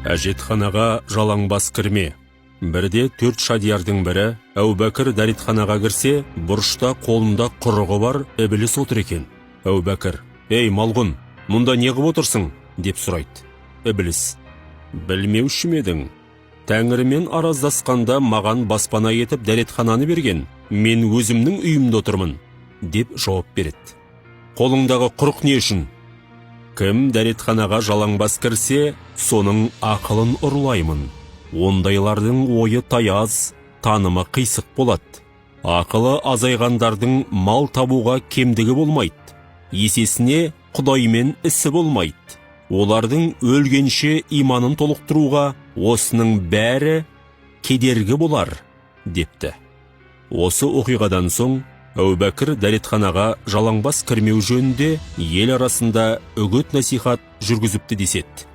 Әжетханаға жалаңбас кірме. Бірде 4 шадиярдың бірі, Әубәкір дәретханаға кірсе, бұрышта қолында құрығы бар ібіліс отыр екен. Әубәкір: «Ей, малғұн, мұнда не қып отырсың?» деп сұрайды. Ібіліс: «Білмеуші ме едің? Тәңірімен араздасқанда маған баспана етіп дәретхананы берген. Мен өзімнің үйімде отырмын», деп жауап береді. «Қолыңдағы құрық не үшін?» «Кім дәретханаға жалаңбас кірсе, соның ақылын ұрлаймын. Ондайлардың ойы таяз, танымы қисық болады. Ақылы азайғандардың мал табуға кемдігі болмайды. Есесіне Құдаймен ісі болмайды. Олардың өлгенше иманын толықтыруға осының бәрі кедергі болар», депті. Осы оқиғадан соң Әубәкір дәретханаға жалаңбас кірмеу жөнінде ел арасында үгіт насихат жүргізіпті деседі.